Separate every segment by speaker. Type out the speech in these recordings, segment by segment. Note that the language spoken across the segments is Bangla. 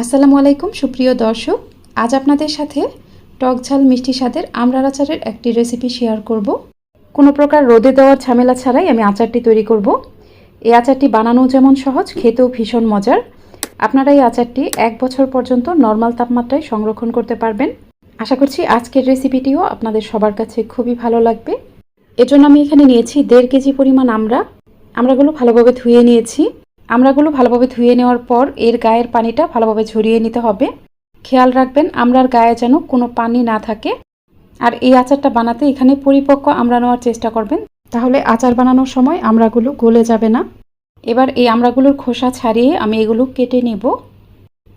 Speaker 1: আসসালামু আলাইকুম সুপ্রিয় দর্শক, আজ আপনাদের সাথে টক ঝাল মিষ্টি স্বাদের আমড়ার আচারের একটি রেসিপি শেয়ার করব। কোনো প্রকার রোদে দেওয়ার ঝামেলা ছাড়াই আমি আচারটি তৈরি করব। এই আচারটি বানানো যেমন সহজ, খেতেও ভীষণ মজার। আপনারা এই আচারটি 1 বছর পর্যন্ত নর্মাল তাপমাত্রায় সংরক্ষণ করতে পারবেন। আশা করছি আজকের রেসিপিটিও আপনাদের সবার কাছে খুবই ভালো লাগবে। এজন্য আমি এখানে নিয়েছি 1.5 কেজি পরিমাণ আমড়াগুলো ভালোভাবে ধুয়ে নিয়েছি। আমড়াগুলো ভালোভাবে ধুয়ে নেওয়ার পর এর গায়ের পানিটা ভালোভাবে ঝরিয়ে নিতে হবে। খেয়াল রাখবেন আমড়ার গায়ে যেন কোনো পানি না থাকে। আর এই আচারটা বানাতে এখানে পরিপক্ক আমড়া নেওয়ার চেষ্টা করবেন, তাহলে আচার বানানোর সময় আমড়াগুলো গলে যাবে না। এবার এই আমড়াগুলোর খোসা ছাড়িয়ে আমি এগুলো কেটে নেব।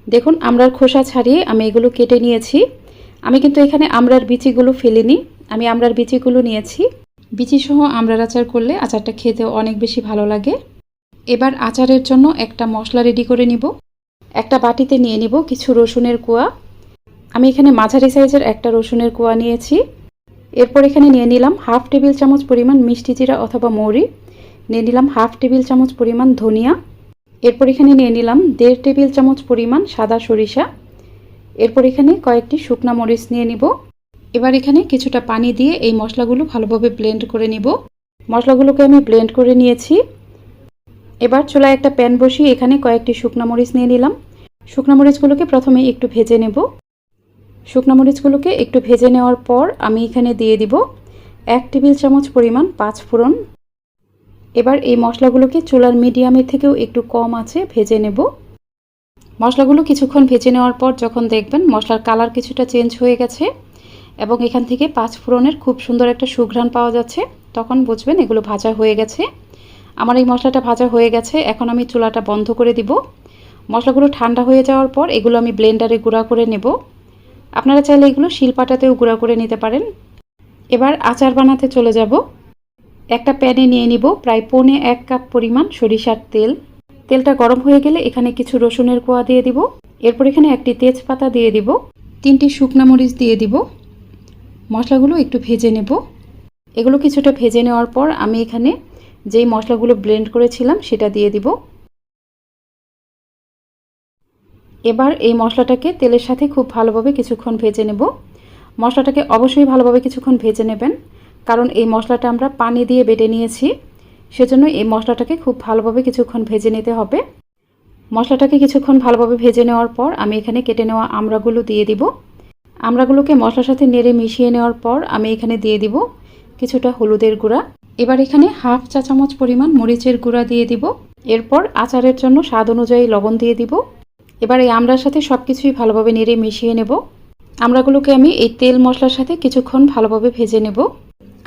Speaker 1: দেখুন, আমড়ার খোসা ছাড়িয়ে আমি এগুলো কেটে নিয়েছি। আমি কিন্তু এখানে আমড়ার বিচিগুলো ফেলিনি, আমি আমড়ার বিচিগুলো নিয়েছি। বিচিসহ আমড়ার আচার করলে আচারটা খেতেও অনেক বেশি ভালো লাগে। এবার আচারের জন্য একটা মশলা রেডি করে নিব। একটা বাটিতে নিয়ে নিব কিছু রসুনের কোয়া। আমি এখানে মাঝারি সাইজের একটা রসুনের কোয়া নিয়েছি। এরপর এখানে নিয়ে নিলাম 1/2 টেবিল চামচ পরিমাণ মিষ্টি জিরা অথবা মৌরি, নিয়ে নিলাম 1/2 টেবিল চামচ পরিমাণ ধনিয়া। এরপর এখানে নিয়ে নিলাম 1.5 টেবিল চামচ পরিমাণ সাদা সরিষা। এরপর এখানে কয়েকটি শুকনা মরিচ নিয়ে নিব। এবার এখানে কিছুটা পানি দিয়ে এই মশলাগুলো ভালোভাবে ব্লেন্ড করে নিব। মশলাগুলোকে আমি ব্লেন্ড করে নিয়েছি। এবার চুলায় একটা প্যান বসিয়ে এখানে কয়েকটি শুকনা মরিচ নিয়ে নিলাম। শুকনা মরিচগুলোকে প্রথমে একটু ভেজে নেব। শুকনা মরিচগুলোকে একটু ভেজে নেওয়ার পর আমি এখানে দিয়ে দিব 1 টেবিল চামচ পরিমাণ 5 ফোড়ন। এবার এই মশলাগুলোকে চুলার মিডিয়ামের থেকেও একটু কম আঁচে ভেজে নেব। মশলাগুলো কিছুক্ষণ ভেজে নেওয়ার পর যখন দেখবেন মশলার কালার কিছুটা চেঞ্জ হয়ে গেছে এবং এখান থেকে 5 ফোড়নের খুব সুন্দর একটা সুঘ্রাণ পাওয়া যাচ্ছে, তখন বুঝবেন এগুলো ভাজা হয়ে গেছে। আমার এই মশলাটা ভাজা হয়ে গেছে। এখন আমি চুলাটা বন্ধ করে দিব। মশলাগুলো ঠান্ডা হয়ে যাওয়ার পর এগুলো আমি ব্লেন্ডারে গুঁড়া করে নেব। আপনারা চাইলে এগুলো শিলপাটাতেও গুঁড়া করে নিতে পারেন। এবার আচার বানাতে চলে যাব। একটা প্যানে নিয়ে নিব প্রায় 1.25 কাপ পরিমাণ সরিষার তেল। তেলটা গরম হয়ে গেলে এখানে কিছু রসুনের কোয়া দিয়ে দিব। এরপর এখানে একটি তেজপাতা দিয়ে দিব, 3টি শুকনা মরিচ দিয়ে দিব। মশলাগুলো একটু ভেজে নেব। এগুলো কিছুটা ভেজে নেওয়ার পর আমি এখানে যেই মশলাগুলো ব্লেন্ড করেছিলাম সেটা দিয়ে দিব। এবার এই মশলাটাকে তেলের সাথে খুব ভালোভাবে কিছুক্ষণ ভেজে নেব। মশলাটাকে অবশ্যই ভালোভাবে কিছুক্ষণ ভেজে নেবেন, কারণ এই মশলাটা আমরা পানি দিয়ে বেটে নিয়েছি, সেজন্য এই মশলাটাকে খুব ভালোভাবে কিছুক্ষণ ভেজে নিতে হবে। মশলাটাকে কিছুক্ষণ ভালোভাবে ভেজে নেওয়ার পর আমি এখানে কেটে নেওয়া আমড়াগুলো দিয়ে দিব। আমড়াগুলোকে মশলার সাথে নেড়ে মিশিয়ে নেওয়ার পর আমি এখানে দিয়ে দিব কিছুটা হলুদের গুঁড়া। এবার এখানে 1/2 চা চামচ পরিমাণ মরিচের গুঁড়া দিয়ে দিব। এরপর আচারের জন্য স্বাদ অনুযায়ী লবণ দিয়ে দিব। এবার এই আমড়ার সাথে সব কিছুই ভালোভাবে নেড়ে মিশিয়ে নেব। আমড়াগুলোকে আমি এই তেল মশলার সাথে কিছুক্ষণ ভালোভাবে ভেজে নেব।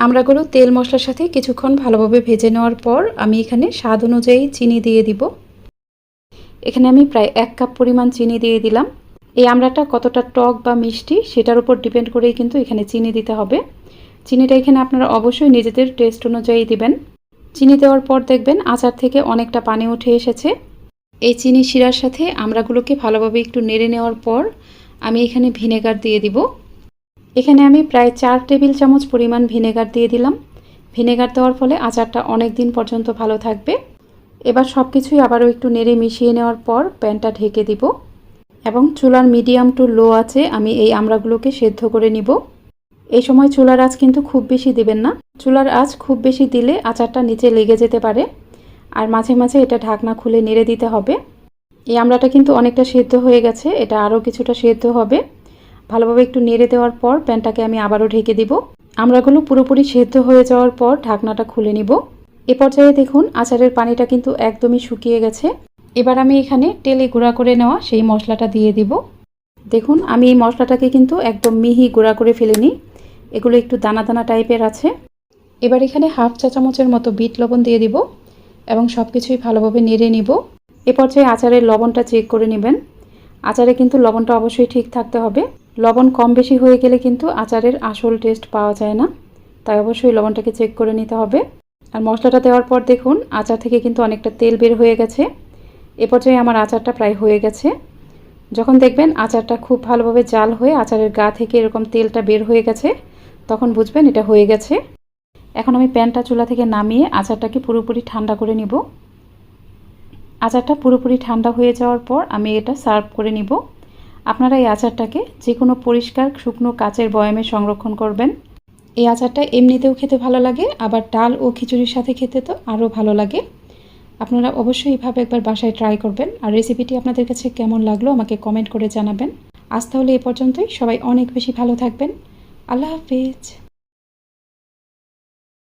Speaker 1: আমড়াগুলো তেল মশলার সাথে কিছুক্ষণ ভালোভাবে ভেজে নেওয়ার পর আমি এখানে স্বাদ অনুযায়ী চিনি দিয়ে দিব। এখানে আমি প্রায় 1 কাপ পরিমাণ চিনি দিয়ে দিলাম। এই আমড়াটা কতটা টক বা মিষ্টি সেটার উপর ডিপেন্ড করেই কিন্তু এখানে চিনি দিতে হবে। চিনিটা এখানে আপনারা অবশ্যই নিজেদের টেস্ট অনুযায়ী দিবেন। চিনি দেওয়ার পর দেখবেন আচার থেকে অনেকটা পানি উঠে এসেছে। এই চিনি শিরার সাথে আমড়াগুলোকে ভালোভাবে একটু নেড়ে নেওয়ার পর আমি এখানে ভিনেগার দিয়ে দিব। এখানে আমি প্রায় 4 টেবিল চামচ পরিমাণ ভিনেগার দিয়ে দিলাম। ভিনেগার দেওয়ার ফলে আচারটা অনেক দিন পর্যন্ত ভালো থাকবে। এবার সব কিছুই আবারও একটু নেড়ে মিশিয়ে নেওয়ার পর প্যানটা ঢেকে দিব এবং চুলার মিডিয়াম টু লো আছে আমি এই আমড়াগুলোকে সেদ্ধ করে নিব। এই সময় চুলার আঁচ কিন্তু খুব বেশি দিবেন না। চুলার আঁচ খুব বেশি দিলে আচারটা নিচে লেগে যেতে পারে, আর মাঝে মাঝে এটা ঢাকনা খুলে নেড়ে দিতে হবে। এই আমড়াটা কিন্তু অনেকটা সেদ্ধ হয়ে গেছে, এটা আরও কিছুটা সেদ্ধ হবে। ভালোভাবে একটু নেড়ে দেওয়ার পর প্যানটাকে আমি আবারও ঢেকে দিব। আমড়াগুলো পুরোপুরি সেদ্ধ হয়ে যাওয়ার পর ঢাকনাটা খুলে নিব। এ পর্যায়ে দেখুন আচারের পানিটা কিন্তু একদমই শুকিয়ে গেছে। এবার আমি এখানে তেলে গুঁড়া করে নেওয়া সেই মশলাটা দিয়ে দিব। দেখুন আমি এই মশলাটাকে কিন্তু একদম মিহি গুঁড়া করে ফেলিনি, এগুলো একটু দানা দানা টাইপের আছে। এবার এখানে 1/2 চা চামচের মতো বিট লবণ দিয়ে দিব এবং সব কিছুই ভালোভাবে নেড়ে নিব। এ পর্যায়ে আচারের লবণটা চেক করে নেবেন। আচারে কিন্তু লবণটা অবশ্যই ঠিক থাকতে হবে। লবণ কম বেশি হয়ে গেলে কিন্তু আচারের আসল টেস্ট পাওয়া যায় না, তাই অবশ্যই লবণটাকে চেক করে নিতে হবে। আর মশলাটা দেওয়ার পর দেখুন আচার থেকে কিন্তু অনেকটা তেল বের হয়ে গেছে। এ পর্যায়ে আমার আচারটা প্রায় হয়ে গেছে। যখন দেখবেন আচারটা খুব ভালোভাবে জাল হয়ে আচারের গা থেকে এরকম তেলটা বের হয়ে গেছে, তখন বুঝবেন এটা হয়ে গেছে। এখন আমি প্যানটা চুলা থেকে নামিয়ে আচারটাকে পুরোপুরি ঠান্ডা করে নিব। আচারটা পুরোপুরি ঠান্ডা হয়ে যাওয়ার পর আমি এটা সার্ভ করে নিব। আপনারা এই আচারটাকে যে কোনো পরিষ্কার শুকনো কাচের বয়ামে সংরক্ষণ করবেন। এই আচারটা এমনিতেও খেতে ভালো লাগে, আবার ডাল ও খিচুড়ির সাথে খেতে তো আরও ভালো লাগে। আপনারা অবশ্যই এইভাবে একবার বাসায় ট্রাই করবেন। আর রেসিপিটি আপনাদের কাছে কেমন লাগলো আমাকে কমেন্ট করে জানাবেন। আজ তাহলে এ পর্যন্তই। সবাই অনেক বেশি ভালো থাকবেন। আল্লাহ হাফিজ।